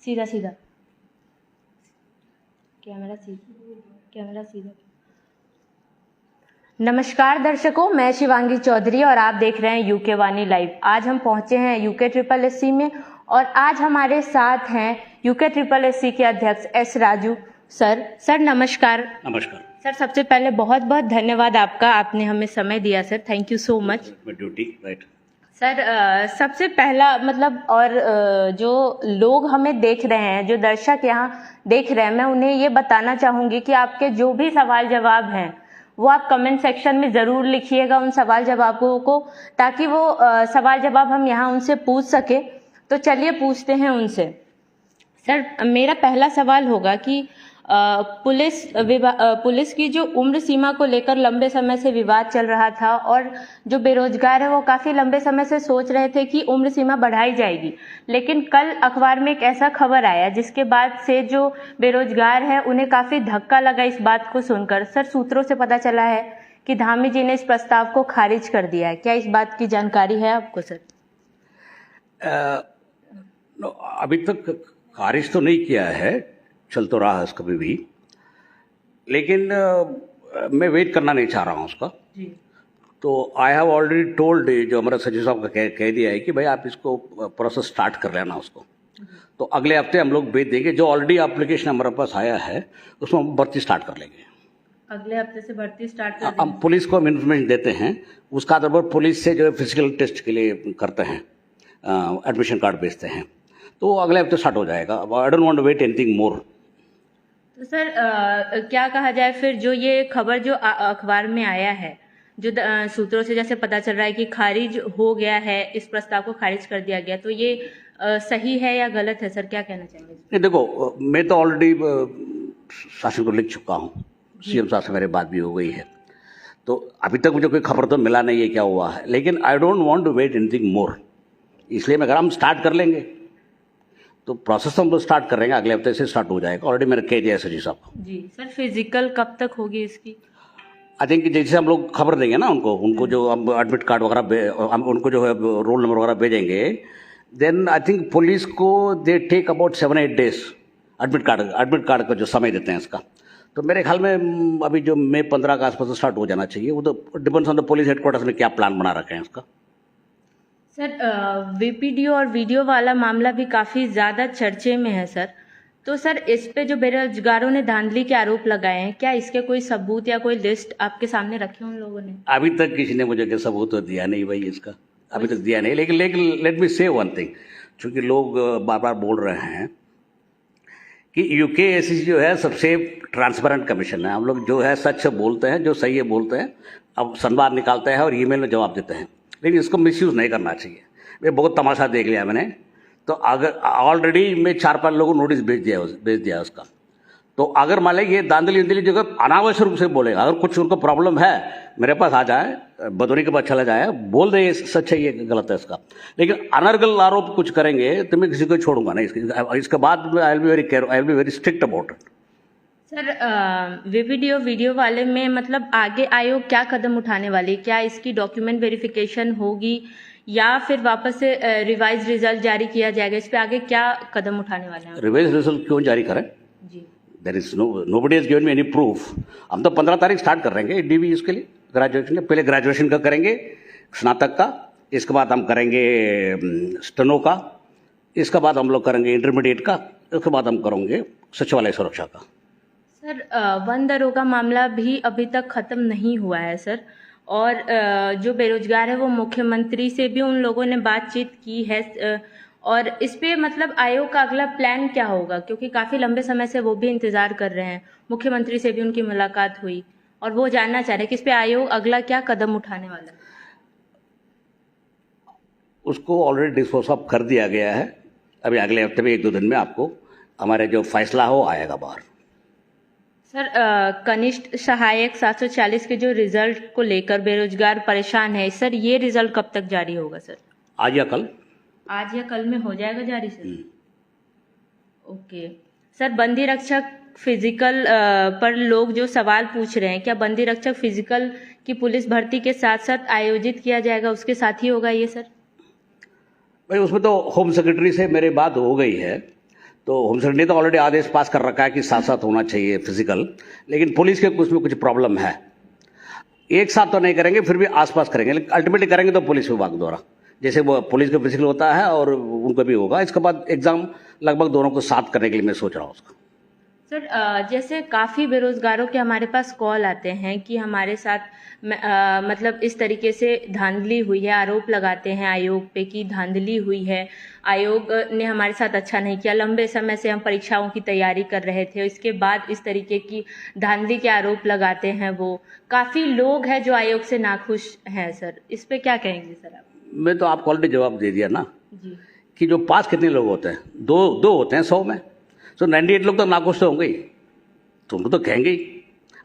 सीधा सीधा कैमरा सीधा। नमस्कार दर्शकों, मैं शिवांगी चौधरी और आप देख रहे हैं यूके वाणी लाइव। आज हम पहुंचे हैं यूके ट्रिपल एससी में और आज हमारे साथ हैं यूके ट्रिपल एससी के अध्यक्ष एस राजू सर। सर नमस्कार। नमस्कार सर, सबसे पहले बहुत बहुत धन्यवाद आपका, आपने हमें समय दिया sir, thank you so much. Duty right sir, सबसे पहला मतलब जो लोग हमें देख रहे हैं, जो दर्शक यहाँ देख रहे हैं, मैं उन्हें ये बताना चाहूँगी कि आपके जो भी सवाल जवाब हैं वो आप कमेंट सेक्शन में ज़रूर लिखिएगा उन सवाल जवाबों को, ताकि वो सवाल जवाब हम यहाँ उनसे पूछ सके। तो चलिए पूछते हैं उनसे। सर, मेरा पहला सवाल होगा कि पुलिस की जो उम्र सीमा को लेकर लंबे समय से विवाद चल रहा था और जो बेरोजगार है वो काफ़ी लंबे समय से सोच रहे थे कि उम्र सीमा बढ़ाई जाएगी, लेकिन कल अखबार में एक ऐसा खबर आया जिसके बाद से जो बेरोजगार है उन्हें काफ़ी धक्का लगा इस बात को सुनकर। सर, सूत्रों से पता चला है कि धामी जी ने इस प्रस्ताव को खारिज कर दिया है, क्या इस बात की जानकारी है आपको सर? अभी तक खारिज तो नहीं किया है, चल तो रहा है कभी भी, लेकिन मैं वेट करना नहीं चाह रहा हूँ उसका जी। तो आई हैव ऑलरेडी टोल्ड, जो हमारा सचिव साहब का कह दिया है कि भाई आप इसको प्रोसेस स्टार्ट कर लेना उसको। तो अगले हफ्ते हम लोग भेज देंगे, जो ऑलरेडी एप्लीकेशन हमारे पास आया है उसमें हम भर्ती स्टार्ट कर लेंगे। अगले हफ्ते से भर्ती स्टार्ट कर हम पुलिस को हम इन्फॉर्मेशन देते हैं, उसका आधार पर पुलिस से जो है फिजिकल टेस्ट के लिए करते हैं, एडमिशन कार्ड भेजते हैं, तो अगले हफ्ते स्टार्ट हो जाएगा। I don't want to wait anything more. तो सर, क्या कहा जाए फिर, जो ये खबर जो अखबार में आया है, जो सूत्रों से जैसे पता चल रहा है कि खारिज हो गया है, इस प्रस्ताव को खारिज कर दिया गया, तो ये सही है या गलत है सर, क्या कहना चाहेंगे? नहीं, देखो, मैं तो ऑलरेडी शासन को लिख चुका हूँ, सीएम साहब से मेरी बात भी हो गई है, तो अभी तक मुझे कोई खबर तो मिला नहीं है क्या हुआ है, लेकिन I don't want to wait anything more. इसलिए मैं अगर हम स्टार्ट कर लेंगे तो प्रोसेस तो हम लोग स्टार्ट कर रहेंगे, अगले हफ्ते से स्टार्ट हो जाएगा। ऑलरेडी मैंने कह दिया है सचिव साहब को जी। सर, फिजिकल कब तक होगी इसकी? आई थिंक जैसे हम लोग खबर देंगे ना उनको जो हम एडमिट कार्ड वगैरह हम उनको जो है रोल नंबर वगैरह भेजेंगे, देन आई थिंक पुलिस को they take about 7-8 days admit card का जो समय देते हैं इसका। तो मेरे ख्याल में अभी जो मई 15 का आसपास स्टार्ट हो जाना चाहिए। वो तो depends on the police headquarters में क्या प्लान बना रखे हैं इसका। सर, वीपीडीओ और वीडियो वाला मामला भी काफ़ी ज़्यादा चर्चे में है सर, तो सर इस पे जो बेरोजगारों ने धांधली के आरोप लगाए हैं, क्या इसके कोई सबूत या कोई लिस्ट आपके सामने रखे उन लोगों ने? अभी तक किसी ने मुझे सबूत तो दिया नहीं भाई, इसका अभी तक दिया नहीं। लेकिन लेट मी से वन थिंग, चूँकि लोग बार बार बोल रहे हैं कि यूकेएससी जो है सबसे ट्रांसपेरेंट कमीशन है, हम लोग जो है सच बोलते हैं, जो सही है बोलते हैं, अब संवाद निकालते हैं और ईमेल में जवाब देते हैं, लेकिन इसको मिसयूज़ नहीं करना चाहिए। मैं बहुत तमाशा देख लिया मैंने, तो अगर ऑलरेडी मैं 4-5 लोगों को नोटिस भेज दिया उसका। तो अगर मान लें ये दांधली जगह अनावश्यक रूप से बोलेगा, अगर कुछ उनको प्रॉब्लम है मेरे पास आ जाए, बदौनी के पास चला जाए, बोल दे ये सच है ये गलत है इसका। लेकिन अनर्गल आरोप कुछ करेंगे तो मैं किसी को छोड़ूंगा नहीं। इसके बाद आई will be very strict about it. Sir, video वाले में मतलब आगे आयोग क्या कदम उठाने वाली, क्या इसकी डॉक्यूमेंट वेरिफिकेशन होगी या फिर वापस से रिवाइज रिजल्ट जारी किया जाएगा? इस पे आगे क्या कदम उठाने वाले हैं? रिवाइज रिजल्ट क्यों जारी करें जी? There is nobody has given me any proof. हम तो 15 तारीख स्टार्ट कर रहेंगे डीवी इसके लिए, ग्रेजुएशन के पहले ग्रेजुएशन का करेंगे, स्नातक का, इसके बाद हम करेंगे स्टेनो का, इसके बाद हम लोग करेंगे इंटरमीडिएट का, इसके बाद हम करेंगे सचिवालय सुरक्षा का। सर, वन दरोगा मामला भी अभी तक खत्म नहीं हुआ है सर, और जो बेरोजगार है वो मुख्यमंत्री से भी उन लोगों ने बातचीत की है, और इस पे मतलब आयोग का अगला प्लान क्या होगा, क्योंकि काफ़ी लंबे समय से वो भी इंतज़ार कर रहे हैं, मुख्यमंत्री से भी उनकी मुलाकात हुई और वो जानना चाह रहे हैं कि इस पे आयोग अगला क्या कदम उठाने वाला है। उसको ऑलरेडी डिस्पोज ऑफ कर दिया गया है, अभी अगले हफ्ते में 1-2 दिन में आपको हमारे जो फैसला हो आएगा बाहर। सर, कनिष्ठ सहायक 740 के जो रिजल्ट को लेकर बेरोजगार परेशान है सर, ये रिजल्ट कब तक जारी होगा सर? आज या कल। आज या कल में हो जाएगा जारी सर? ओके सर, बंदी रक्षक फिजिकल पर लोग जो सवाल पूछ रहे हैं, क्या बंदी रक्षक फिजिकल की पुलिस भर्ती के साथ साथ आयोजित किया जाएगा, उसके साथ ही होगा ये सर? भाई उसमें तो होम सेक्रेटरी से मेरी बात हो गई है, तो होम सेक्रेटरी ने तो ऑलरेडी आदेश पास कर रखा है कि साथ साथ होना चाहिए फिजिकल, लेकिन पुलिस के कुछ में कुछ प्रॉब्लम है। एक साथ तो नहीं करेंगे, फिर भी आसपास करेंगे, लेकिन अल्टीमेटली करेंगे तो पुलिस विभाग द्वारा, जैसे वो पुलिस का फिजिकल होता है और उनको भी होगा। इसके बाद एग्जाम लगभग दोनों को साथ करने के लिए मैं सोच रहा हूँ उसका। सर जैसे काफ़ी बेरोजगारों के हमारे पास कॉल आते हैं कि हमारे साथ मतलब इस तरीके से धांधली हुई है, आरोप लगाते हैं आयोग पे कि धांधली हुई है, आयोग ने हमारे साथ अच्छा नहीं किया, लंबे समय से हम परीक्षाओं की तैयारी कर रहे थे, इसके बाद इस तरीके की धांधली के आरोप लगाते हैं। वो काफ़ी लोग हैं जो आयोग से नाखुश हैं। सर इस पे क्या कहेंगे सर आप? मैं तो आपको ऑलरेडी जवाब दे दिया ना जी कि जो पास कितने लोग होते हैं, दो होते हैं 100 में, तो 98 लोग तो नाखुश तो होंगे ही, तो उनको तो कहेंगे ही।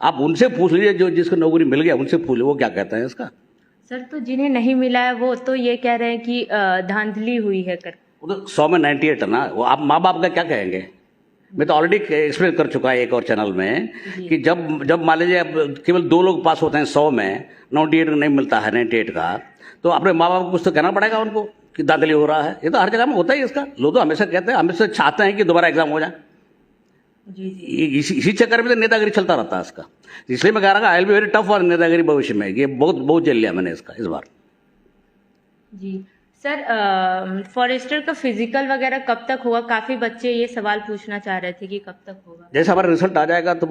आप उनसे पूछ लीजिए, जो जिसको नौकरी मिल गया उनसे पूछ लीजिए वो क्या कहते हैं इसका। सर तो जिन्हें नहीं मिला है वो तो ये कह रहे हैं कि धांधली हुई है कर। वो तो 100 में 98 है ना, वो आप माँ बाप का क्या कहेंगे। मैं तो ऑलरेडी एक्सप्लेन कर चुका है एक और चैनल में कि जब मान लीजिए अब केवल 2 लोग पास होते हैं 100 में, 98 नहीं मिलता है 98 का, तो अपने माँ बाप को कुछ तो कहना पड़ेगा उनको कि धांधली हो रहा है। ये तो हर जगह में होता ही इसका, लोग तो हमेशा कहते हैं, हमेशा चाहते हैं कि दोबारा एग्जाम हो जाए। जी जी इसी चक्कर में तो नेतागिरी चलता रहता है इसका। इसलिए मैं कह रहा हूँ आई will be very tough for नेतागिरी भविष्य में, ये बहुत झेल लिया मैंने इसका इस बार। जी सर फॉरेस्टर का फिजिकल वगैरह कब तक होगा? काफी बच्चे ये सवाल पूछना चाह रहे थे कि कब तक होगा। जैसे हमारा रिजल्ट आ जाएगा तो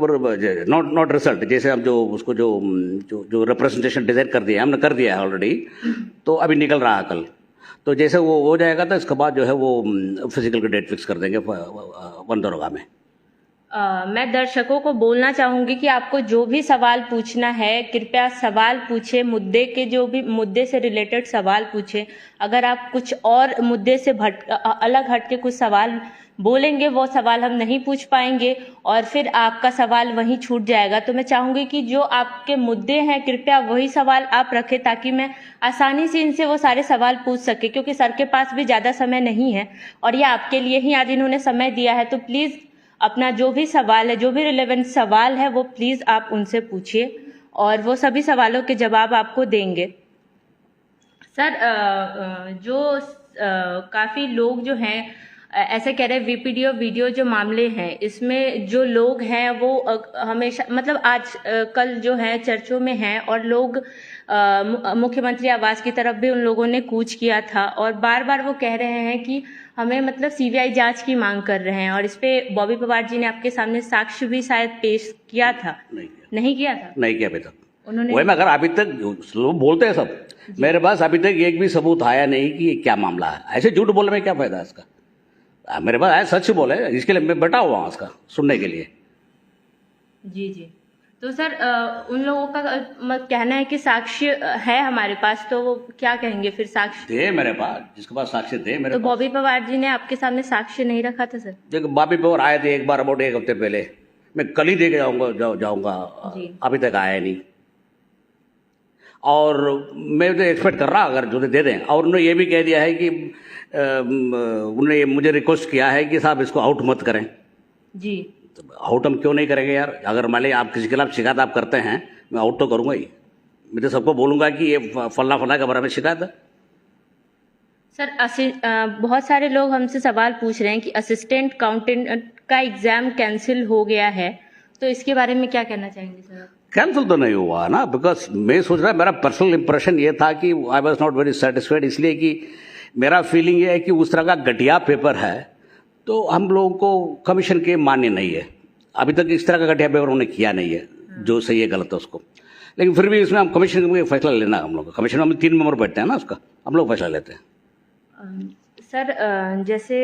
नॉट रिजल्ट, जैसे हम जो उसको जो रिप्रेजेंटेशन डिजाइन कर दिया हमने, कर दिया है ऑलरेडी, तो अभी निकल रहा है कल, तो जैसे वो हो जाएगा तो इसके बाद जो है वो फिजिकल की डेट फिक्स कर देंगे वन दरोगा में। मैं दर्शकों को बोलना चाहूंगी कि आपको जो भी सवाल पूछना है कृपया सवाल पूछे, मुद्दे के जो भी मुद्दे से रिलेटेड सवाल पूछे। अगर आप कुछ और मुद्दे से अलग हट के कुछ सवाल बोलेंगे वो सवाल हम नहीं पूछ पाएंगे और फिर आपका सवाल वहीं छूट जाएगा। तो मैं चाहूंगी कि जो आपके मुद्दे हैं कृपया वही सवाल आप रखें ताकि मैं आसानी से इनसे वो सारे सवाल पूछ सके, क्योंकि सर के पास भी ज़्यादा समय नहीं है और ये आपके लिए ही आज इन्होंने समय दिया है। तो प्लीज़ अपना जो भी सवाल है, जो भी रिलेवेंट सवाल है वो प्लीज़ आप उनसे पूछिए और वो सभी सवालों के जवाब आपको देंगे। सर काफ़ी लोग जो हैं ऐसे कह रहे हैं वीपीडीओ वीडियो जो मामले हैं इसमें जो लोग हैं वो हमेशा मतलब आज कल जो है चर्चों में हैं और लोग मुख्यमंत्री आवास की तरफ भी उन लोगों ने कूच किया था और बार बार वो कह रहे हैं कि हमें मतलब सीबीआई जांच की मांग कर रहे हैं और इस पे बॉबी पवार जी ने आपके सामने साक्ष्य भी शायद पेश किया था। नहीं किया था नहीं किया अभी तक उन्होंने। वही मैं अगर अभी तक लोग बोलते हैं सब, मेरे पास अभी तक एक भी सबूत आया नहीं कि क्या मामला है। ऐसे झूठ बोलने में क्या फायदा है इसका। मेरे पास आया सच बोले, इसके लिए मैं बैठा हुआ हूँ उसका सुनने के लिए। जी जी तो सर उन लोगों का कहना है कि साक्ष्य है हमारे पास, तो वो क्या कहेंगे फिर? साक्ष्य दे मेरे पास, जिसके पास साक्ष्य दे मेरे तो पास। बॉबी पवार जी ने आपके सामने साक्ष्य नहीं रखा था सर? देखो बॉबी पवार आए थे एक बार अबाउट 1 हफ्ते पहले, मैं कल ही दे के जाऊंगा अभी तक आया नहीं और मैं तो एक्सपेक्ट कर रहा अगर जो दे दें। और उन्होंने ये भी कह दिया है कि उन्होंने मुझे रिक्वेस्ट किया है कि साहब इसको आउट मत करें। जी तो आउट हम क्यों नहीं करेंगे यार? अगर मान लीजिए आप किसी के खिलाफ शिकायत आप करते हैं, मैं आउट तो करूंगा ही। मैं तो सबको बोलूंगा कि ये फलना के बारे में शिकायत है। सर बहुत सारे लोग हमसे सवाल पूछ रहे हैं कि असिस्टेंट अकाउंटेंट का एग्जाम कैंसिल हो गया है, तो इसके बारे में क्या कहना चाहेंगे सर? कैंसिल तो नहीं हुआ ना, बिकॉज मैं सोच रहा मेरा पर्सनल इंप्रेशन ये था कि I was not very satisfied, इसलिए कि मेरा फीलिंग ये है कि उस तरह का घटिया पेपर है तो हम लोगों को कमीशन के मान्य नहीं है। अभी तक इस तरह का घटिया पेपर उन्होंने किया नहीं है, जो सही है गलत है उसको। लेकिन फिर भी इसमें हम कमीशन का फैसला लेना, हम लोग कमीशन में 3 मेंबर बैठते हैं ना, उसका हम लोग फैसला लेते हैं। सर जैसे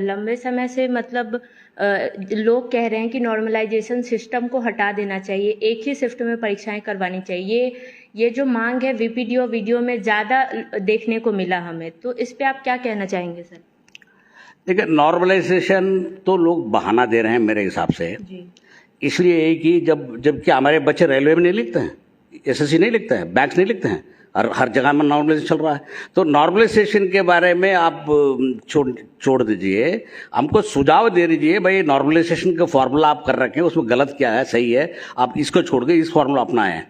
लंबे समय से मतलब लोग कह रहे हैं कि नॉर्मलाइजेशन सिस्टम को हटा देना चाहिए, एक ही शिफ्ट में परीक्षाएं करवानी चाहिए। ये जो मांग है वीपीडीओ वीडियो में ज़्यादा देखने को मिला हमें, तो इस पे आप क्या कहना चाहेंगे सर? देखिए नॉर्मलाइजेशन तो लोग बहाना दे रहे हैं मेरे हिसाब से जी। इसलिए कि जबकि हमारे बच्चे रेलवे में नहीं लिखते हैं, एसएससी नहीं लिखते हैं, बैंक्स नहीं लिखते हैं, हर जगह में नॉर्मलाइजेशन चल रहा है। तो नॉर्मलाइजेशन के बारे में आप छोड़ दीजिए, हमको सुझाव दे दीजिए भाई नॉर्मलाइजेशन का फॉर्मूला आप कर रखे हैं उसमें गलत क्या है सही है, आप इसको छोड़ के इस फॉर्मूला अपनाएं।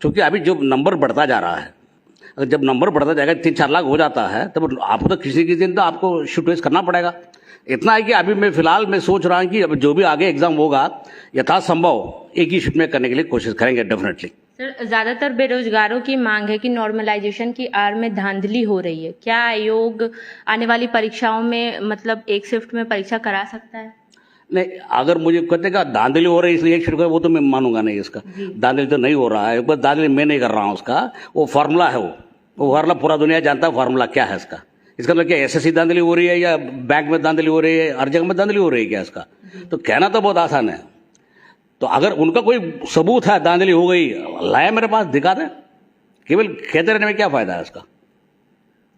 क्योंकि अभी जो नंबर बढ़ता जा रहा है, अगर जब नंबर बढ़ता जाएगा 3-4 लाख हो जाता है तब आपको तो किसी दिन तो आपको शिफ्ट करना पड़ेगा। इतना है कि अभी मैं फिलहाल मैं सोच रहा हूँ कि अब जो भी आगे एग्जाम होगा यथासंभव एक ही शिफ्ट में करने के लिए कोशिश करेंगे डेफिनेटली। सर, ज्यादातर बेरोजगारों की मांग है कि नॉर्मलाइजेशन की आड़ में धांधली हो रही है। क्या आयोग आने वाली परीक्षाओं में मतलब एक शिफ्ट में परीक्षा करा सकता है? नहीं, अगर मुझे कहते का धांधली हो रही है इसलिए एक शिफ्ट वो तो मैं मानूंगा नहीं। इसका धांधली तो नहीं हो रहा है, बस धांधली मैं नहीं कर रहा हूँ। उसका वो फार्मूला है, वो फार्मूला पूरा दुनिया जानता है फार्मूला क्या है इसका। इसका मतलब क्या एसएससी धांधली हो रही है या बैंक में धांधली हो रही है, हर जगह में धांधली हो रही है क्या? इसका तो कहना तो बहुत आसान है। तो अगर उनका कोई सबूत है धांधली हो गई, लाया मेरे पास, दिखा दें। केवल कहते रहने में क्या फायदा है इसका?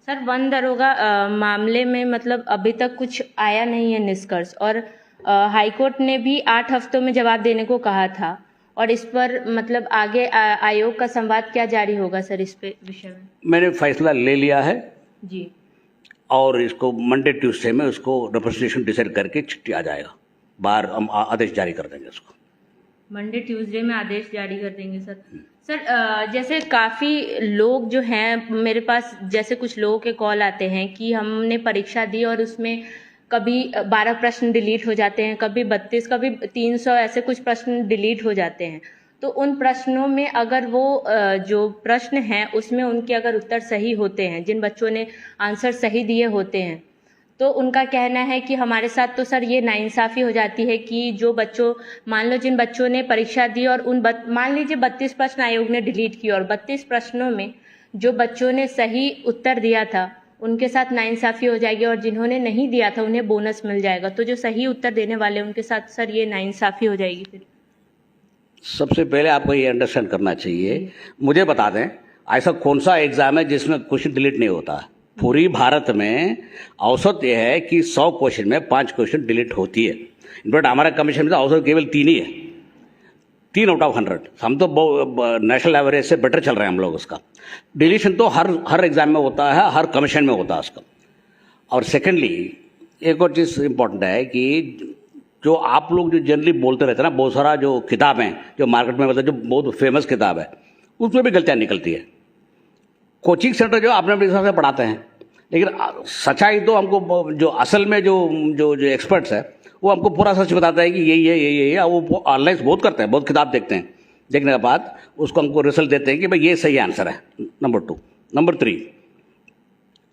सर, वन दरोगा मामले में मतलब अभी तक कुछ आया नहीं है निष्कर्ष, और हाईकोर्ट ने भी 8 हफ्तों में जवाब देने को कहा था। और इस पर मतलब आगे आयोग का संवाद क्या जारी होगा सर इस पे विषय में? मैंने फैसला ले लिया है जी। और इसको मंडे ट्यूसडे में उसको रिप्रेजेंटेशन डिसाइड करके चिट्ठी आ जाएगा, बाहर हम आदेश जारी कर देंगे उसको। मंडे ट्यूसडे में आदेश जारी कर देंगे सर। सर, जैसे काफ़ी लोग जो हैं मेरे पास, जैसे कुछ लोगों के कॉल आते हैं कि हमने परीक्षा दी और उसमें कभी 12 प्रश्न डिलीट हो जाते हैं, कभी 32, कभी 300, ऐसे कुछ प्रश्न डिलीट हो जाते हैं। तो उन प्रश्नों में अगर वो जो प्रश्न हैं उसमें उनके अगर उत्तर सही होते हैं, जिन बच्चों ने आंसर सही दिए होते हैं, तो उनका कहना है कि हमारे साथ तो सर ये नाइंसाफ़ी हो जाती है कि जो बच्चों, मान लो जिन बच्चों ने परीक्षा दी और मान लीजिए 32 प्रश्न आयोग ने डिलीट किए और 32 प्रश्नों में जो बच्चों ने सही उत्तर दिया था उनके साथ नाइंसाफ़ी हो जाएगी, और जिन्होंने नहीं दिया था उन्हें बोनस मिल जाएगा। तो जो सही उत्तर देने वाले उनके साथ सर ये नाइंसाफ़ी हो जाएगी फिर? सबसे पहले आपको ये अंडरस्टैंड करना चाहिए, मुझे बता दें ऐसा कौन सा एग्जाम है जिसमें क्वेश्चन डिलीट नहीं होता है? पूरी भारत में औसत यह है कि 100 क्वेश्चन में 5 क्वेश्चन डिलीट होती है। इनफैक्ट हमारा कमीशन में तो औसत केवल 3 ही है, 3 आउट ऑफ 100। हम तो नेशनल एवरेज से बेटर चल रहे हैं हम लोग। उसका डिलीशन तो हर एग्जाम में होता है, हर कमीशन में होता है उसका। और सेकेंडली एक और चीज़ इंपॉर्टेंट है कि जो आप लोग जो जनरली बोलते रहते हैं ना, बहुत सारा जो किताब हैं जो मार्केट में मतलब जो बहुत फेमस किताब है उसमें भी गलतियाँ निकलती है। कोचिंग सेंटर जो अपने अपने हिसाब से पढ़ाते हैं, लेकिन सच्चाई तो हमको जो असल में जो जो जो एक्सपर्ट्स है वो हमको पूरा सच बताता है कि यही है, यही है। वो ऑनलाइन बहुत करते हैं, बहुत किताब देखते हैं, देखने के बाद उसको हमको रिजल्ट देते हैं कि भाई ये सही आंसर है। नंबर 2। नंबर 3,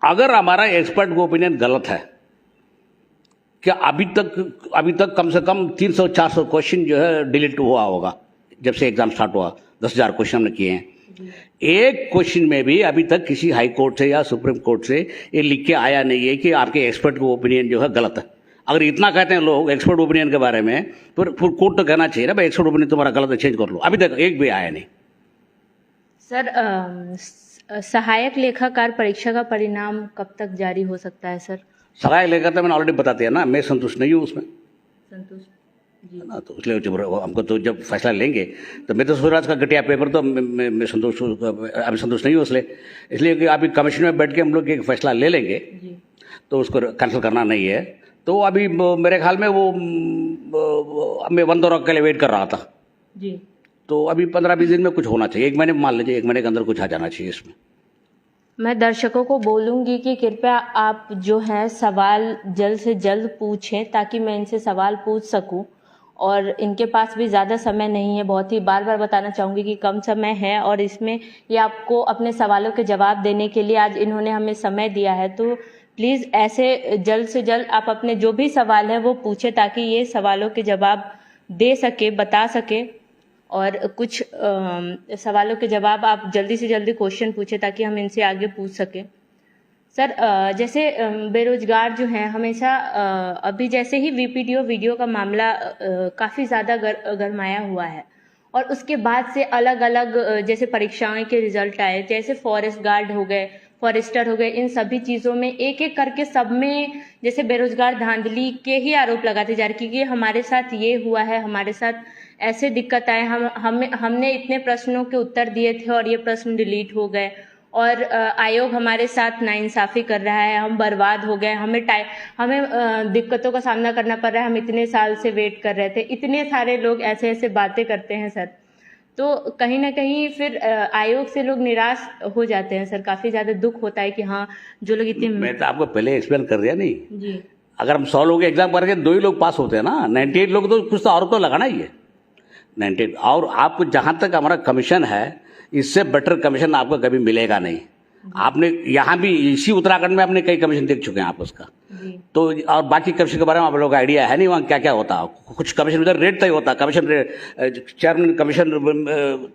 अगर हमारा एक्सपर्ट को ओपिनियन गलत है, क्या अभी तक कम से कम 300-400 क्वेश्चन जो है डिलीट हुआ होगा जब से एग्जाम स्टार्ट हुआ। 10,000 क्वेश्चन हमने किए हैं। एक क्वेश्चन में भी अभी तक किसी हाई कोर्ट से या सुप्रीम कोर्ट से ये लिख के आया नहीं है कि आपके एक्सपर्ट को ओपिनियन जो है गलत है। अगर इतना कहते हैं लोग एक्सपर्ट ओपिनियन के बारे में, फिर कोर्ट तो कहना चाहिए ना भाई एक्सपर्ट ओपिनियन तुम्हारा गलत है, चेंज कर लो। अभी तक एक भी आया नहीं। सर, सहायक लेखाकार परीक्षा का परिणाम कब तक जारी हो सकता है सर? सहायक लेखाकार तो मैंने ऑलरेडी बता दिया ना, मैं संतुष्ट नहीं हूँ उसमें। संतुष्ट जी। ना तो इसलिए हमको तो जब फैसला लेंगे तो मैं तो सूर्यराज का घटिया पेपर तो मैं संतुष्ट नहीं हूँ। इसलिए कि अभी कमीशन में बैठ के हम लोग एक फैसला ले लेंगे जी। तो उसको कैंसिल करना नहीं है। तो अभी मेरे ख्याल में वो मैं 1 दौर के लिए वेट कर रहा था जी। तो अभी 15-20 दिन में कुछ होना चाहिए। 1 महीने मान लीजिए, 1 महीने के अंदर कुछ आ जाना चाहिए इसमें। मैं दर्शकों को बोलूँगी कि कृपया आप जो है सवाल जल्द से जल्द पूछें ताकि मैं इनसे सवाल पूछ सकूं, और इनके पास भी ज़्यादा समय नहीं है। बहुत ही बार बार बताना चाहूँगी कि कम समय है और इसमें ये आपको अपने सवालों के जवाब देने के लिए आज इन्होंने हमें समय दिया है। तो प्लीज़ ऐसे जल्द से जल्द आप अपने जो भी सवाल हैं वो पूछें ताकि ये सवालों के जवाब दे सके, बता सके। और कुछ सवालों के जवाब आप जल्दी से जल्दी क्वेश्चन पूछें ताकि हम इनसे आगे पूछ सकें। सर, जैसे बेरोजगार जो हैं हमेशा अभी जैसे ही वीपीडीओ वीडियो का मामला काफ़ी ज़्यादा गरमाया हुआ है, और उसके बाद से अलग अलग जैसे परीक्षाओं के रिजल्ट आए, जैसे फॉरेस्ट गार्ड हो गए, फॉरेस्टर हो गए, इन सभी चीज़ों में एक एक करके सब में जैसे बेरोजगार धांधली के ही आरोप लगाते जा रहे कि हमारे साथ ये हुआ है, हमारे साथ ऐसे दिक्कत आए, हमने इतने प्रश्नों के उत्तर दिए थे और ये प्रश्न डिलीट हो गए, और आयोग हमारे साथ नाइंसाफ़ी कर रहा है, हम बर्बाद हो गए, हमें दिक्कतों का सामना करना पड़ रहा है, हम इतने साल से वेट कर रहे थे। इतने सारे लोग ऐसे ऐसे बातें करते हैं सर, तो कहीं ना कहीं फिर आयोग से लोग निराश हो जाते हैं सर। काफ़ी ज़्यादा दुख होता है कि हाँ, जो लोग इतने मैं तो आपको पहले एक्सप्लेन कर दिया नहीं जी। अगर हम 100 लोग एग्जाम करके 2 ही लोग पास होते हैं ना, 98 लोग तो कुछ तो और तो लगाना ही है 98। और आपको जहाँ तक हमारा कमीशन है, इससे बेटर कमीशन आपको कभी मिलेगा नहीं। आपने यहाँ भी इसी उत्तराखंड में आपने कई कमीशन देख चुके हैं आप उसका। तो और बाकी कमीशन के बारे में आप लोगों का आइडिया है नहीं वहाँ क्या क्या होता है। कुछ कमीशन उधर रेट तय होता है, कमीशन चेयरमैन कमीशन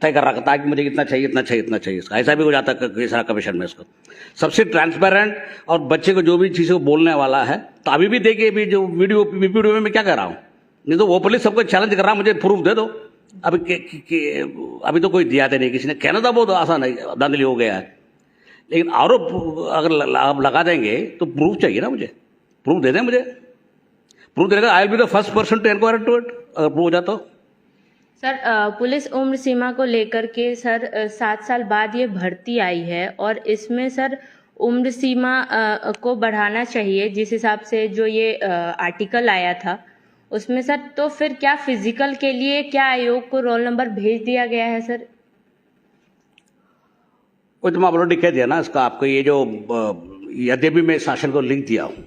तय कर रखा था कि मुझे इतना चाहिए इतना चाहिए इतना चाहिए, इसका ऐसा भी हो जाता है कई सारा कमीशन में। इसको सबसे ट्रांसपेरेंट और बच्चे को जो भी चीज़ें बोलने वाला है, तो अभी भी देखिए भी जो वीडियो में मैं क्या कर रहा हूँ, नहीं तो वो पुलिस सबको चैलेंज कर रहा है मुझे प्रूफ दे दो। अभी तो कोई दिया नहीं, किसी ने कहना था बहुत आसान है, धांधली हो गया है। लेकिन आरोप अगर आप लगा देंगे तो प्रूफ चाहिए ना, मुझे प्रूफ दे दें, मुझे प्रूफ देगा। I will be the first person to enquire to it, अगर प्रूफ हो जाता हो। सर पुलिस उम्र सीमा को लेकर के सर 7 साल बाद ये भर्ती आई है और इसमें सर उम्र सीमा को बढ़ाना चाहिए जिस हिसाब से जो ये आर्टिकल आया था उसमें सर। तो फिर क्या फिजिकल के लिए क्या आयोग को रोल नंबर भेज दिया गया है सर? वो तो मैं ऑलरेडी कह दिया ना इसका आपको। ये जो यद्यपि मैं शासन को लिख दिया हूँ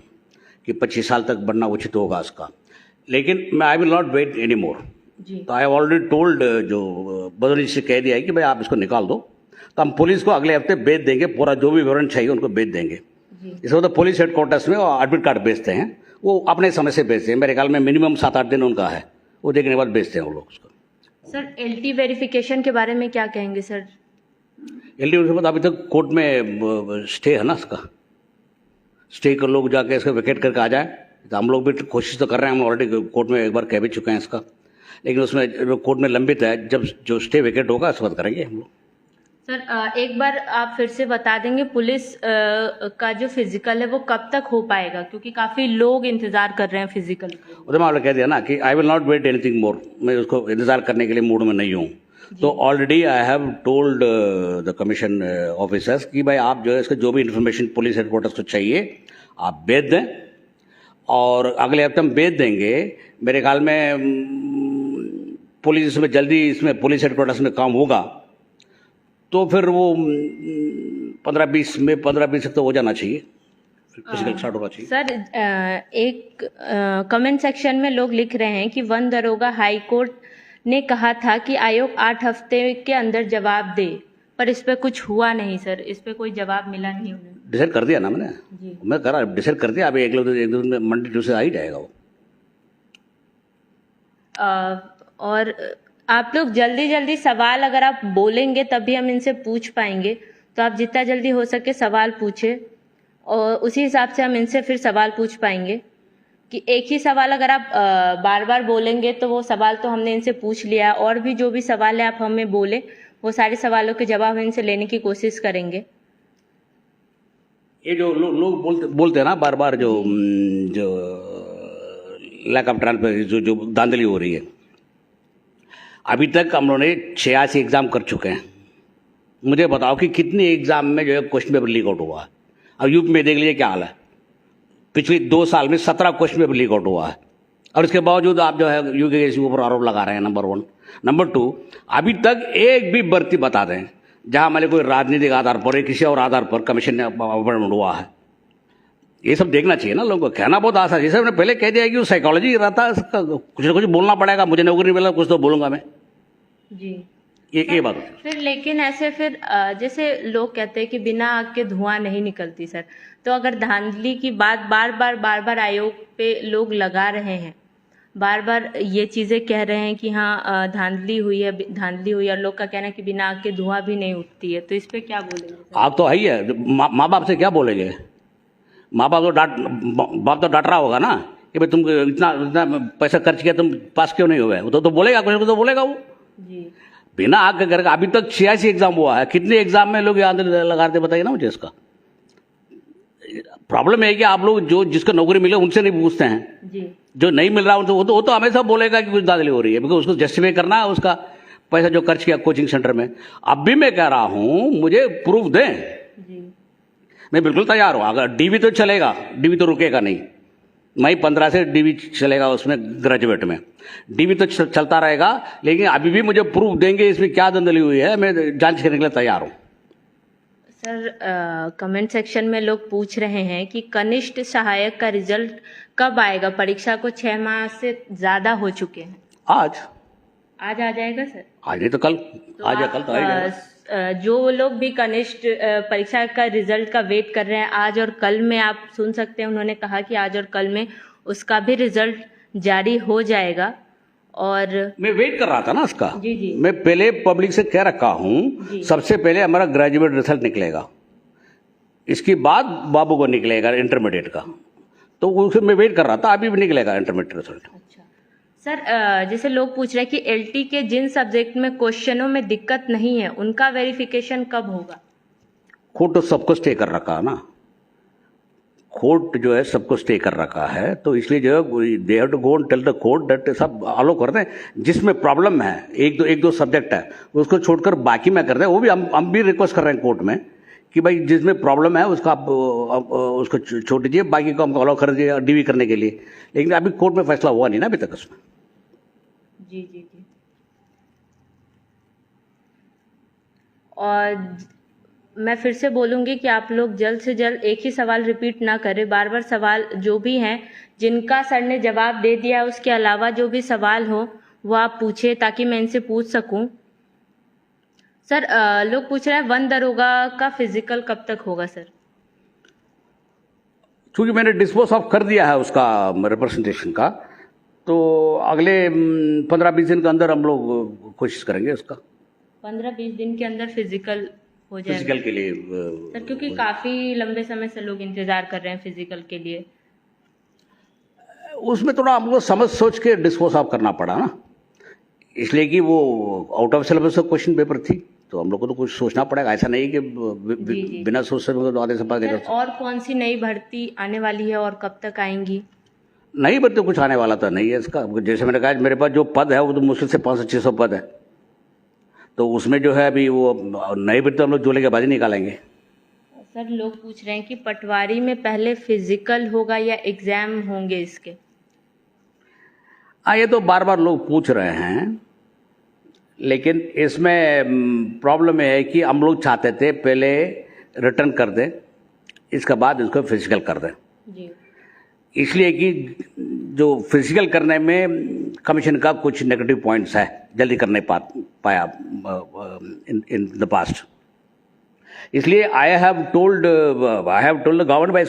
कि 25 साल तक बढ़ना उचित होगा इसका, लेकिन मैं I will not wait any more. तो आई हैव ऑलरेडी टोल्ड, जो बदौली से कह दिया है कि भाई आप इसको निकाल दो, तो हम पुलिस को अगले हफ्ते भेज देंगे, पूरा जो भी विवरण चाहिए उनको भेज देंगे। इसमें तो पुलिस हेडक्वार्टर्स में एडमिट कार्ड भेजते हैं, वो अपने समय से भेजते हैं। मेरे ख्याल में मिनिमम 7-8 दिन उनका है, वो देखने के बाद भेजते हैं वो लोग उसको। सर LT वेरिफिकेशन के बारे में क्या कहेंगे सर? LT वेरिफिकेशन अभी तक कोर्ट में स्टे है ना, इसका स्टे कर लोग जाके इसका वेकेट करके आ जाए। तो हम लोग भी कोशिश तो कर रहे हैं, हम ऑलरेडी कोर्ट में एक बार कह भी चुके हैं इसका, लेकिन उसमें कोर्ट में लंबित है। जब जो स्टे वेकेट होगा उसके बाद करेंगे हम लोग। सर एक बार आप फिर से बता देंगे पुलिस का जो फिजिकल है वो कब तक हो पाएगा, क्योंकि काफी लोग इंतजार कर रहे हैं फिजिकल को। उधर मैं कह दिया ना कि I will not wait anything more, मैं उसको इंतजार करने के लिए मूड में नहीं हूँ। तो already I have told the commission officers कि भाई आप जो है इसका जो भी इन्फॉर्मेशन पुलिस हेडक्वार्टर्स को चाहिए आप भेज दें, और अगले हफ्ते हम भेज देंगे। मेरे ख्याल में पुलिस में जल्दी इसमें पुलिस हेडक्वार्टर्स में काम होगा, तो फिर वो 15-20 तक तो हो जाना चाहिए, फिजिकल स्टार्ट होना चाहिए। सर एक कमेंट सेक्शन में लोग लिख रहे हैं कि वन दरोगा हाई कोर्ट ने कहा था कि आयोग 8 हफ्ते के अंदर जवाब दे, पर इस पे कुछ हुआ नहीं सर, इस पे कोई जवाब मिला नहीं उन्हें। डिसाइड कर दिया ना मैंने जी। मैं करा डिसाइड कर दिया, अभी एक दिन में मंडे ट्यूसडे आ ही जाएगा वो। और आप लोग जल्दी सवाल अगर आप बोलेंगे तभी हम इनसे पूछ पाएंगे, तो आप जितना जल्दी हो सके सवाल पूछे और उसी हिसाब से हम इनसे फिर सवाल पूछ पाएंगे। कि एक ही सवाल अगर आप बार बार बोलेंगे तो वो सवाल तो हमने इनसे पूछ लिया, और भी जो भी सवाल है आप हमें बोले, वो सारे सवालों के जवाब हम इनसे लेने की कोशिश करेंगे। ये जो लोग बोलते हैं ना बार बार, जो लैक ऑफ ट्रांसपेरेंसी, जो धांधली हो रही है। अभी तक हम लोगों ने 86 एग्जाम कर चुके हैं। मुझे बताओ कि कितने एग्जाम में जो है क्वेश्चन पेपर लीक आउट हुआ है। अब यूपी में देख लीजिए क्या हाल है, पिछले 2 साल में 17 क्वेश्चन पेपर लीक आउट हुआ है, और इसके बावजूद आप जो है यूके के ऊपर आरोप लगा रहे हैं। नंबर 1। नंबर 2, अभी तक एक भी भर्ती बता दें जहां हमारे कोई राजनीतिक आधार पर या किसी और आधार पर कमीशन ने अपॉइंटमेंट हुआ है। ये सब देखना चाहिए ना लोगों को। कहना बहुत आसान है, जैसे मैंने पहले कह दिया कि वो साइकोलॉजी रहता है, कुछ ना कुछ बोलना पड़ेगा। मुझे नौकरी नहीं मिला, कुछ तो बोलूंगा मैं जी। ये बात फिर लेकिन ऐसे फिर जैसे लोग कहते हैं कि बिना आग के धुआं नहीं निकलती सर, तो अगर धांधली की बात बार बार आयोग पे लोग लगा रहे हैं, बार बार ये चीजें कह रहे हैं कि हाँ धांधली हुई है, और लोग का कहना है कि बिना आग के धुआं भी नहीं उठती है, तो इस पे क्या बोलेंगे? आग तो है ही है, माँ बाप से क्या बोलेंगे? माँ बाप तो डांट रहा होगा ना कि भाई तुम इतना पैसा खर्च किया, तुम पास क्यों नहीं हुए? तो बोलेगा, कुछ तो बोलेगा वो जी। बिना आग के करेगा। अभी तक 86 एग्जाम हुआ है, कितने एग्जाम में लोग याद लगाते बताइए ना मुझे। इसका प्रॉब्लम है कि आप लोग जो जिसको नौकरी मिले उनसे नहीं पूछते हैं जी। जो नहीं मिल रहा उनसे वो तो हमेशा बोलेगा कि कुछ धांधली हो रही है, बिकॉज उसको जस्टिफाई करना है उसका पैसा जो खर्च किया कोचिंग सेंटर में। अब भी मैं कह रहा हूं मुझे प्रूफ दें जी। मैं बिल्कुल तैयार हूं। अगर डीवी तो चलेगा, डीवी तो रुकेगा नहीं। मई 15 से डीवी चलेगा, उसमें ग्रेजुएट में डीवी तो चलता रहेगा, लेकिन अभी भी मुझे प्रूफ देंगे इसमें क्या धांधली हुई है, मैं जांच करने के लिए तैयार हूं। सर कमेंट सेक्शन में लोग पूछ रहे हैं कि कनिष्ठ सहायक का रिजल्ट कब आएगा? परीक्षा को 6 माह से ज्यादा हो चुके हैं। आज आ जाएगा सर? आज नहीं तो कल, आज या कल तो आ ही जाएगा। जो लोग भी कनिष्ठ परीक्षा का रिजल्ट का वेट कर रहे हैं, आज और कल में आप सुन सकते हैं, उन्होंने कहा कि आज और कल में उसका भी रिजल्ट जारी हो जाएगा। और मैं वेट कर रहा था ना उसका। जी जी, मैं पहले पब्लिक से कह रखा हूँ, सबसे पहले हमारा ग्रेजुएट रिजल्ट निकलेगा, इसके बाद बाबू को निकलेगा इंटरमीडिएट का, तो उसे मैं वेट कर रहा था, अभी भी निकलेगा इंटरमीडिएट रिजल्ट। अच्छा सर, जैसे लोग पूछ रहे हैं कि एलटी के जिन सब्जेक्ट में क्वेश्चनों में दिक्कत नहीं है उनका वेरिफिकेशन कब होगा? कोर्ट तो सबको स्टे कर रखा है ना, कोर्ट जो है सबको स्टे कर रखा है, तो इसलिए जो है they have to go and tell the court that सब अलो कर दें। जिसमें प्रॉब्लम है, एक दो सब्जेक्ट है उसको छोड़कर बाकी में कर दें। वो भी हम भी रिक्वेस्ट कर रहे हैं कोर्ट में कि भाई जिसमें प्रॉब्लम है उसका आप उसको छोड़ दीजिए, बाकी को हमको अलाउ कर दीजिए डीवी करने के लिए। लेकिन अभी कोर्ट में फैसला हुआ नहीं ना अभी तक उसमें। जी जी जी। और मैं फिर से बोलूँगी कि आप लोग जल्द से जल्द एक ही सवाल रिपीट ना करें, बार बार सवाल जो भी हैं जिनका सर ने जवाब दे दिया उसके अलावा जो भी सवाल हो वो आप पूछे ताकि मैं इनसे पूछ सकूं। सर लोग पूछ रहे हैं वन दरोगा का फिजिकल कब तक होगा सर? क्योंकि मैंने डिस्पोज ऑफ कर दिया है उसका रिप्रेजेंटेशन का, तो अगले 15-20 दिन के अंदर हम लोग कोशिश करेंगे उसका। 15-20 दिन के अंदर फिजिकल हो जाएगा फिजिकल के लिए सर? क्योंकि काफी लंबे समय से लोग इंतजार कर रहे हैं फिजिकल के लिए। उसमें थोड़ा हमको समझ सोच के डिस्पोज ऑफ करना पड़ा ना, इसलिए कि वो out of syllabus question paper थी, तो हम लोग को तो कुछ सोचना पड़ेगा। ऐसा नहीं कि बिना सोच समझ आधे से पास देगा। और कौन सी नई भर्ती आने वाली है और कब तक आएंगी? नई भर्ती कुछ आने वाला तो नहीं है इसका। जैसे मैंने कहा मेरे पास जो पद है वो तो मुश्किल से 500-600 पद है, तो उसमें जो है अभी वो नई भर्ती हम लोग जुलाई के बाद ही निकालेंगे। सर लोग पूछ रहे हैं कि पटवारी में पहले फिजिकल होगा या एग्जाम होंगे इसके? ये तो बार बार लोग पूछ रहे हैं, लेकिन इसमें प्रॉब्लम यह है कि हम लोग चाहते थे पहले रिटर्न कर दें, इसके बाद इसको फिजिकल कर दें जी। इसलिए कि जो फिजिकल करने में कमीशन का कुछ नेगेटिव पॉइंट्स है, जल्दी कर नहीं पाया इन द पास्ट। इसलिए I have told the government भाई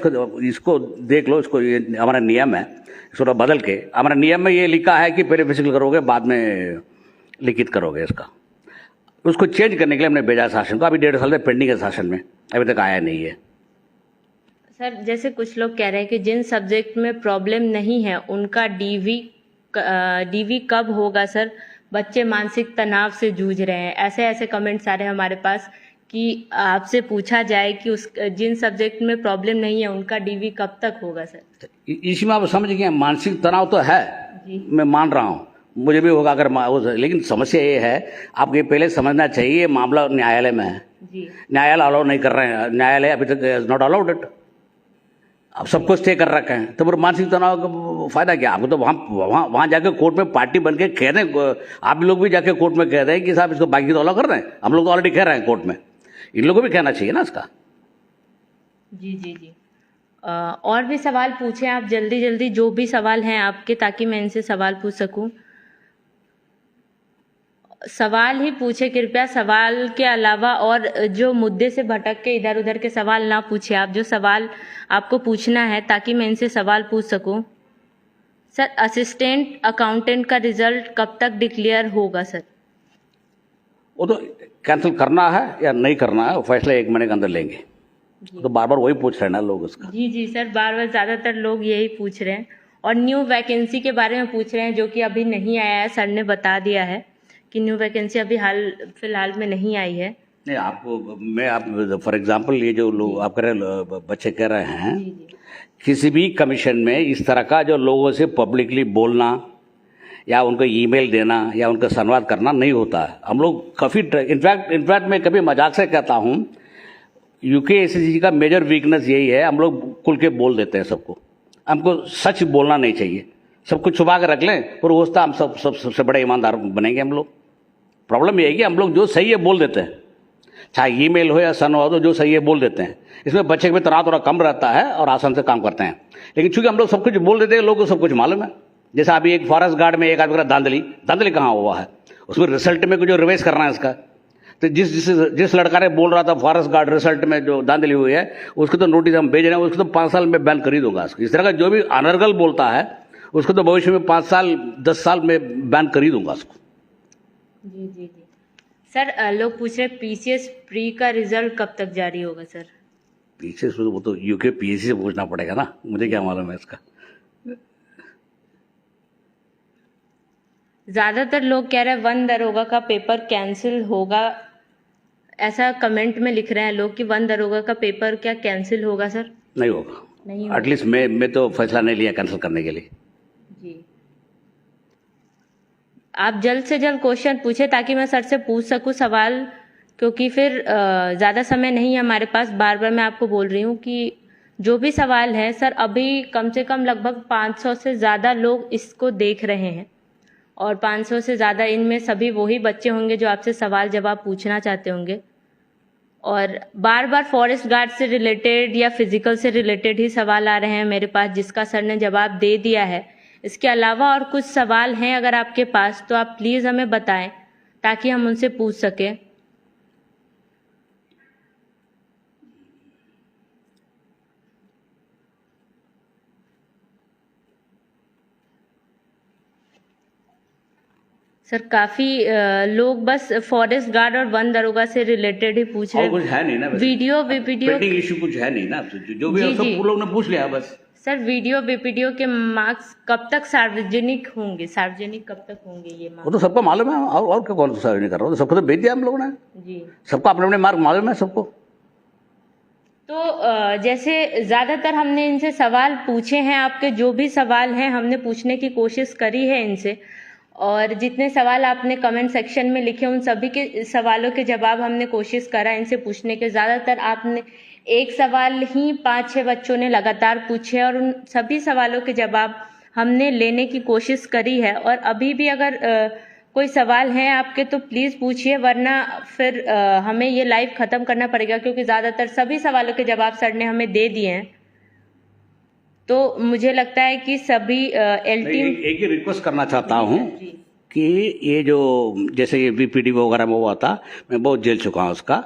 इसको देख लो, इसको ये हमारा नियम है, इसको बदल के हमारा नियम में ये लिखा है कि पहले फिजिकल करोगे बाद में लिखित करोगे। इसका उसको चेंज करने के लिए हमने भेजा शासन को, अभी 1.5 साल से पेंडिंग है शासन में, अभी तक आया नहीं है। सर जैसे कुछ लोग कह रहे हैं कि जिन सब्जेक्ट में प्रॉब्लम नहीं है उनका डीवी कब होगा सर? बच्चे मानसिक तनाव से जूझ रहे हैं, ऐसे ऐसे कमेंट्स आ रहे हैं हमारे पास कि आपसे पूछा जाए कि उस जिन सब्जेक्ट में प्रॉब्लम नहीं है उनका डीवी कब तक होगा सर? इसी में आप समझ गए, मानसिक तनाव तो है जी, मैं मान रहा हूँ, मुझे भी होगा अगर, लेकिन समस्या ये है आपको ये पहले समझना चाहिए, मामला न्यायालय में है जी। न्यायालय अलाउ नहीं कर रहे हैं, न्यायालय अभी तक नॉट अलाउड इट। अब सबको स्टे कर रखे हैं, तो फिर मानसिक तनाव का फायदा क्या आपको? तो वहाँ जाके कोर्ट में पार्टी बन के कह दें, आप लोग भी जाके कोर्ट में कह दें कि साहब इसको बाकी तो अलाउ कर रहे हैं, हम लोग तो ऑलरेडी कह रहे हैं कोर्ट में, इन लोगों को भी कहना चाहिए ना इसका। जी जी जी। और भी सवाल पूछें आप जल्दी जल्दी, जो भी सवाल हैं आपके, ताकि मैं इनसे सवाल पूछ सकूं। सवाल ही पूछे कृपया, सवाल के अलावा और जो मुद्दे से भटक के इधर उधर के सवाल ना पूछे आप, जो सवाल आपको पूछना है ताकि मैं इनसे सवाल पूछ सकूं। सर असिस्टेंट अकाउंटेंट का रिजल्ट कब तक डिक्लेयर होगा सर? वो तो कैंसिल करना है या नहीं करना है, फैसला 1 महीने के अंदर लेंगे। तो बार बार वही पूछ रहे हैं ना लोग उसका। जी जी सर, बार बार ज़्यादातर लोग यही पूछ रहे हैं, और न्यू वैकेंसी के बारे में पूछ रहे हैं जो कि अभी नहीं आया है। सर ने बता दिया है कि न्यू वैकेंसी अभी फिलहाल में नहीं आई है। नहीं आपको फॉर एग्जांपल ये जो लोग आप कह रहे बच्चे कह रहे हैं, जी जी। किसी भी कमीशन में इस तरह का जो लोगों से पब्लिकली बोलना या उनको ईमेल देना या उनका संवाद करना नहीं होता है। हम लोग काफ़ी इनफैक्ट मैं कभी मजाक से कहता हूँ, यूकेएसएससी का मेजर वीकनेस यही है, हम लोग खुल के बोल देते हैं सबको, हमको सच बोलना नहीं चाहिए, सब कुछ छुपा कर रख लें और होता हम सबसे बड़े ईमानदार बनेंगे हम लोग। प्रॉब्लम ये है कि हम लोग जो सही है बोल देते हैं, चाहे ईमेल हो या सन हो, तो जो सही है बोल देते हैं। इसमें बच्चे में तनाव थोड़ा कम रहता है और आसान से काम करते हैं। लेकिन चूंकि हम लोग सब कुछ बोल देते हैं, लोगों को सब कुछ मालूम है। जैसे अभी एक फॉरेस्ट गार्ड में एक आदमी का धांधली कहाँ हुआ है, उसमें रिजल्ट में कुछ रिवाइज करना है इसका। तो जिस लड़का ने बोल रहा था फॉरेस्ट गार्ड रिजल्ट में जो धांधली हुई है, उसको तो नोटिस हम भेज रहे हैं, उसको तो 5 साल में बैन कर ही दूंगा। इस तरह का जो भी अनर्गल बोलता है उसको तो भविष्य में 5 साल 10 साल में बैन कर ही दूंगा उसको। जी जी जी सर, लोग पूछ रहे पीसीएस प्री का रिजल्ट कब तक जारी होगा सर? पीछे वो तो यूके पीएससी से पूछना पड़ेगा ना, मुझे क्या मालूम है इसका। ज्यादातर लोग कह रहे हैं वन दरोगा का पेपर कैंसिल होगा, ऐसा कमेंट में लिख रहे हैं लोग कि वन दरोगा का पेपर क्या कैंसिल होगा सर? नहीं होगा, नहीं होगा। एटलीस्ट मैं तो फैसला नहीं लिया कैंसिल करने के लिए। जी, आप जल्द से जल्द क्वेश्चन पूछे ताकि मैं सर से पूछ सकूं सवाल, क्योंकि फिर ज़्यादा समय नहीं है हमारे पास। बार बार मैं आपको बोल रही हूँ कि जो भी सवाल है सर, अभी कम से कम लगभग 500 से ज़्यादा लोग इसको देख रहे हैं, और 500 से ज़्यादा इनमें सभी वही बच्चे होंगे जो आपसे सवाल जवाब पूछना चाहते होंगे। और बार बार फॉरेस्ट गार्ड से रिलेटेड या फिजिकल से रिलेटेड ही सवाल आ रहे हैं मेरे पास, जिसका सर ने जवाब दे दिया है। इसके अलावा और कुछ सवाल हैं अगर आपके पास, तो आप प्लीज़ हमें बताएं ताकि हम उनसे पूछ सकें। सर काफी लोग बस फॉरेस्ट गार्ड और वन दरोगा से रिलेटेड ही पूछ रहे और कुछ है नहीं ना, वीडियो पेंडिंग इशू कुछ है नहीं ना, जो भी सब लोग ने पूछ लिया बस। सर वीडियो वीपीडीओ के मार्क्स कब तक सार्वजनिक होंगे? सार्वजनिक कब तक होंगे ये मार्क्स? वो तो सबको मालूम है, और क्या, कौन सा सार्वजनिक कर रहा हूँ, सबको तो भेज दिया हम लोगों ने जी। सबको अपने अपने मार्क मालूम है सबको। तो जैसे ज़्यादातर हमने इनसे सवाल पूछे हैं, आपके जो भी सवाल हैं हमने पूछने की कोशिश करी है इनसे, और जितने सवाल आपने कमेंट सेक्शन में लिखे उन सभी के सवालों के जवाब हमने कोशिश करा इनसे पूछने के। ज़्यादातर आपने एक सवाल ही 5-6 बच्चों ने लगातार पूछे, और उन सभी सवालों के जवाब हमने लेने की कोशिश करी है। और अभी भी अगर कोई सवाल है आपके तो प्लीज़ पूछिए, वरना फिर हमें ये लाइव ख़त्म करना पड़ेगा, क्योंकि ज़्यादातर सभी सवालों के जवाब सर ने हमें दे दिए हैं। तो मुझे लगता है कि सभी एक ही रिक्वेस्ट करना चाहता हूँ कि ये जो जैसे ये वीपीडी वगैरह में हुआ था, मैं बहुत झेल चुका हूँ उसका।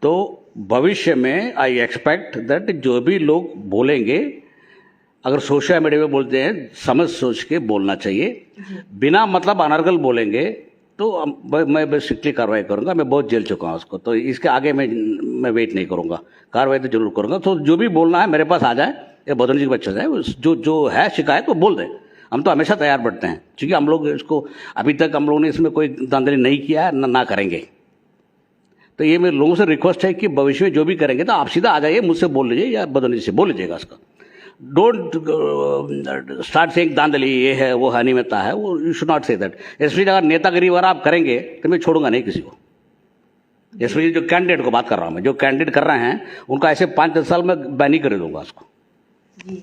तो भविष्य में आई एक्सपेक्ट दैट जो भी लोग बोलेंगे, अगर सोशल मीडिया में बोलते हैं समझ सोच के बोलना चाहिए। बिना मतलब अनर्गल बोलेंगे तो मैं स्ट्रिक्टली कार्रवाई करूंगा। मैं बहुत झेल चुका हूँ उसको, तो इसके आगे मैं वेट नहीं करूंगा, कार्रवाई तो जरूर करूंगा। तो जो भी बोलना है मेरे पास आ जाए, या बदन जी के बच्चे जाए, जो है शिकायत वो बोल दें। हम तो हमेशा तैयार बैठते हैं, क्योंकि हम लोग इसको अभी तक हम लोगों ने इसमें कोई धांधली नहीं किया है, ना करेंगे। तो ये मेरे लोगों से रिक्वेस्ट है कि भविष्य में जो भी करेंगे तो आप सीधा आ जाइए, मुझसे बोल लीजिए या बदन जी से बोल लीजिएगा उसका। डोंट स्टार्ट सेइंग धांधली ये है वो है अनियमितता है, वो you should not say that. Specially अगर नेतागिरी वगैरह आप करेंगे तो मैं छोड़ूंगा नहीं किसी को। स्पेशली जो कैंडिडेट को बात कर रहा हूँ मैं, जो कैंडिडेट कर रहे हैं उनका ऐसे 5-10 साल में बैन ही कर दूंगा उसको। जी,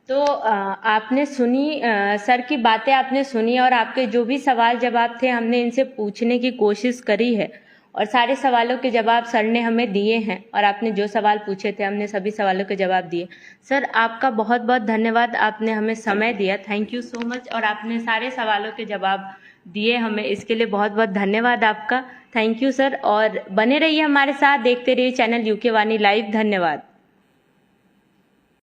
तो आपने सुनी सर की बातें आपने सुनी, और आपके जो भी सवाल जवाब थे हमने इनसे पूछने की कोशिश करी है, और सारे सवालों के जवाब सर ने हमें दिए हैं। और आपने जो सवाल पूछे थे हमने सभी सवालों के जवाब दिए। सर आपका बहुत बहुत धन्यवाद, आपने हमें समय दिया, थैंक यू सो मच। और आपने सारे सवालों के जवाब दिए हमें, इसके लिए बहुत बहुत धन्यवाद आपका। थैंक यू सर, और बने रहिए हमारे साथ, देखते रहिए चैनल यूके वाणी लाइव। धन्यवाद।